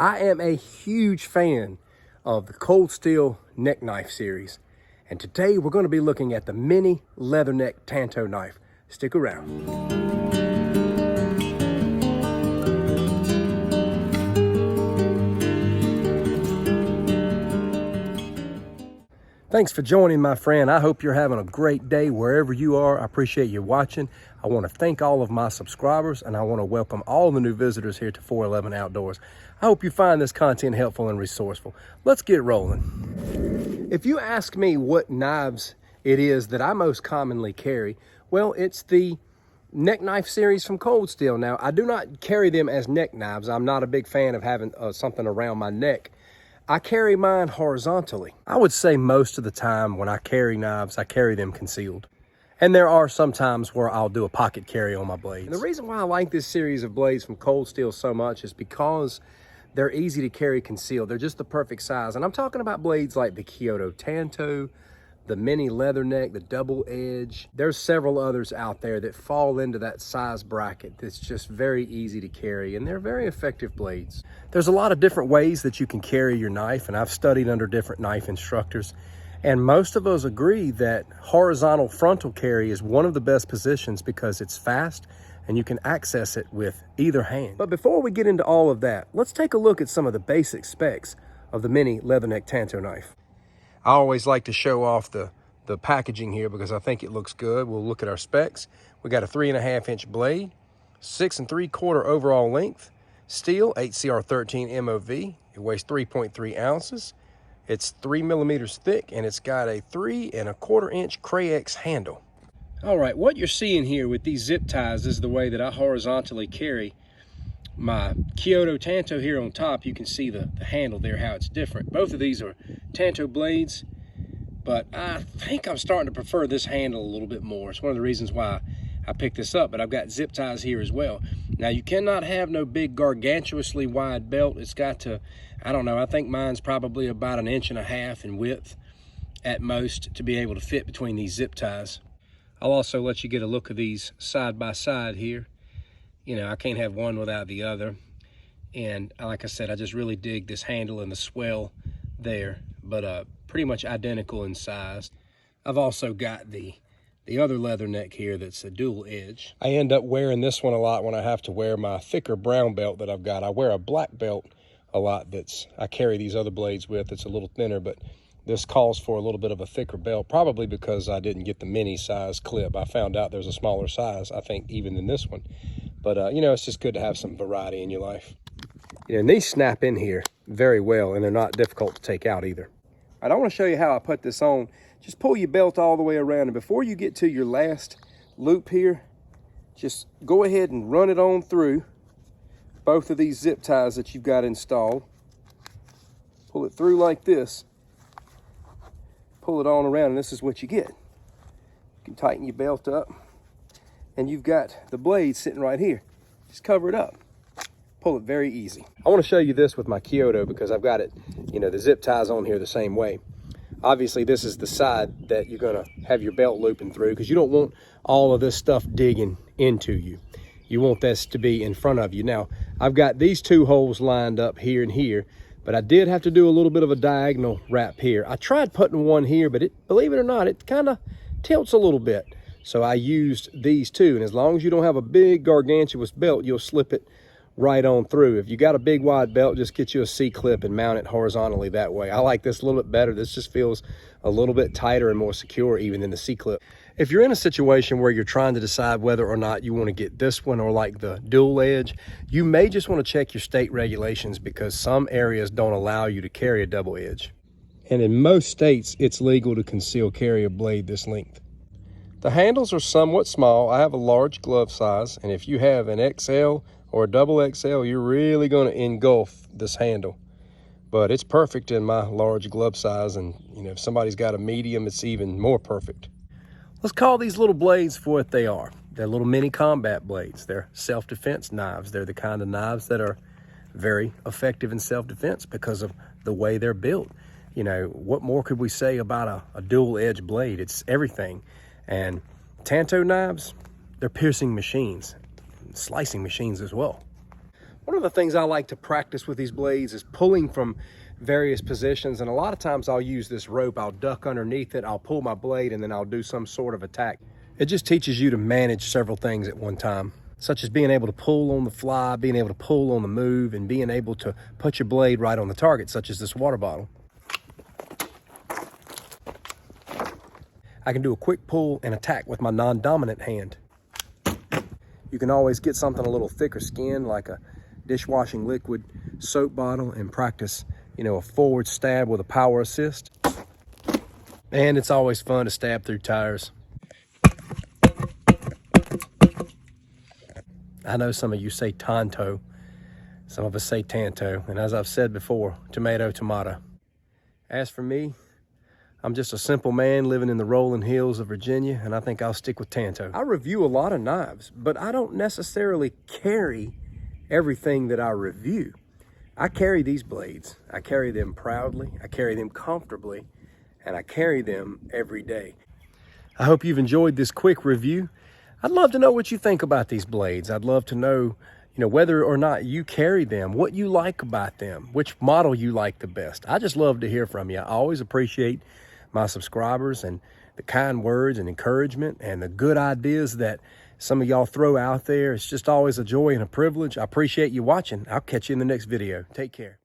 I am a huge fan of the Cold Steel neck knife series, and today we're going to be looking at the Mini Leatherneck Tanto knife. Stick around. Thanks for joining, my friend. I hope you're having a great day wherever you are. I appreciate you watching. I want to thank all of my subscribers, and I want to welcome all the new visitors here to 411 Outdoors. I hope you find this content helpful and resourceful. Let's get rolling. If you ask me what knives it is that I most commonly carry, well, it's the neck knife series from Cold Steel. Now, I do not carry them as neck knives. I'm not a big fan of having something around my neck. I carry mine horizontally. I would say most of the time when I carry knives, I carry them concealed. And there are some times where I'll do a pocket carry on my blades. And the reason why I like this series of blades from Cold Steel so much is because they're easy to carry concealed. They're just the perfect size. And I'm talking about blades like the Kyoto Tanto, the Mini Leatherneck, the Double Edge. There's several others out there that fall into that size bracket that's just very easy to carry, and they're very effective blades. There's a lot of different ways that you can carry your knife, and I've studied under different knife instructors, and most of us agree that horizontal frontal carry is one of the best positions because it's fast and you can access it with either hand. But before we get into all of that, let's take a look at some of the basic specs of the Mini Leatherneck Tanto knife. I always like to show off the packaging here because I think it looks good. We'll look at our specs. We got a 3.5-inch blade, 6 3/4 overall length, steel, HCR13 MOV. It weighs 3.3 ounces. It's 3 millimeters thick, and it's got a 3 1/4-inch Cray-X handle. All right, what you're seeing here with these zip ties is the way that I horizontally carry my Kyoto Tanto here on top. You can see the handle there, how it's different. Both of these are Tanto blades, but I think I'm starting to prefer this handle a little bit more. It's one of the reasons why I picked this up, but I've got zip ties here as well. Now, you cannot have no big gargantuously wide belt. It's got to, I don't know, I think mine's probably about 1.5 inches in width at most to be able to fit between these zip ties. I'll also let you get a look of these side by side here. You know, I can't have one without the other. And like I said, I just really dig this handle and the swell there, but pretty much identical in size. I've also got the other leather neck here that's a dual edge. I end up wearing this one a lot when I have to wear my thicker brown belt that I've got. I wear a black belt a lot I carry these other blades with. It's a little thinner, but this calls for a little bit of a thicker belt, probably because I didn't get the mini size clip. I found out there's a smaller size, I think, even than this one. But, you know, it's just good to have some variety in your life. You know, and these snap in here very well, and they're not difficult to take out either. All right, I want to show you how I put this on. Just pull your belt all the way around, and before you get to your last loop here, just go ahead and run it on through both of these zip ties that you've got installed. Pull it through like this. Pull it on around, and this is what you get. You can tighten your belt up, and you've got the blade sitting right here. Just cover it up. Pull it very easy. I want to show you this with my Kyoto because I've got it, you know, the zip ties on here the same way. Obviously, this is the side that you're going to have your belt looping through because you don't want all of this stuff digging into you. You want this to be in front of you. Now, I've got these two holes lined up here and here, but I did have to do a little bit of a diagonal wrap here. I tried putting one here, but believe it or not, it kind of tilts a little bit. So I used these two, and as long as you don't have a big gargantuous belt, you'll slip it right on through. If you got a big wide belt, just get you a C-clip and mount it horizontally that way. I like this a little bit better. This just feels a little bit tighter and more secure even than the C-clip. If you're in a situation where you're trying to decide whether or not you want to get this one or like the dual edge, you may just want to check your state regulations because some areas don't allow you to carry a double edge. And in most states, it's legal to conceal carry a blade this length. The handles are somewhat small. I have a large glove size, and if you have an XL or a double XL, you're really going to engulf this handle. But it's perfect in my large glove size, and you know, if somebody's got a medium, it's even more perfect. Let's call these little blades for what they are. They're little mini combat blades. They're self-defense knives. They're the kind of knives that are very effective in self-defense because of the way they're built. You know, what more could we say about a dual edge blade? It's everything. And Tanto knives, they're piercing machines, slicing machines as well. One of the things I like to practice with these blades is pulling from various positions, and a lot of times I'll use this rope. I'll duck underneath it, I'll pull my blade, and then I'll do some sort of attack. It just teaches you to manage several things at one time, such as being able to pull on the fly, being able to pull on the move, and being able to put your blade right on the target, such as this water bottle. I can do a quick pull and attack with my non-dominant hand. You can always get something a little thicker skin, like a dishwashing liquid soap bottle, and practice, a forward stab with a power assist. And it's always fun to stab through tires. I know some of you say Tanto, some of us say Tanto, and as I've said before, tomato, tomato. As for me, I'm just a simple man living in the rolling hills of Virginia, and I think I'll stick with Tanto. I review a lot of knives, but I don't necessarily carry everything that I review. I carry these blades. I carry them proudly, I carry them comfortably, and I carry them every day. I hope you've enjoyed this quick review. I'd love to know what you think about these blades. I'd love to know, whether or not you carry them, what you like about them, which model you like the best. I just love to hear from you. I always appreciate my subscribers and the kind words and encouragement and the good ideas that some of y'all throw out there. It's just always a joy and a privilege. I appreciate you watching. I'll catch you in the next video. Take care.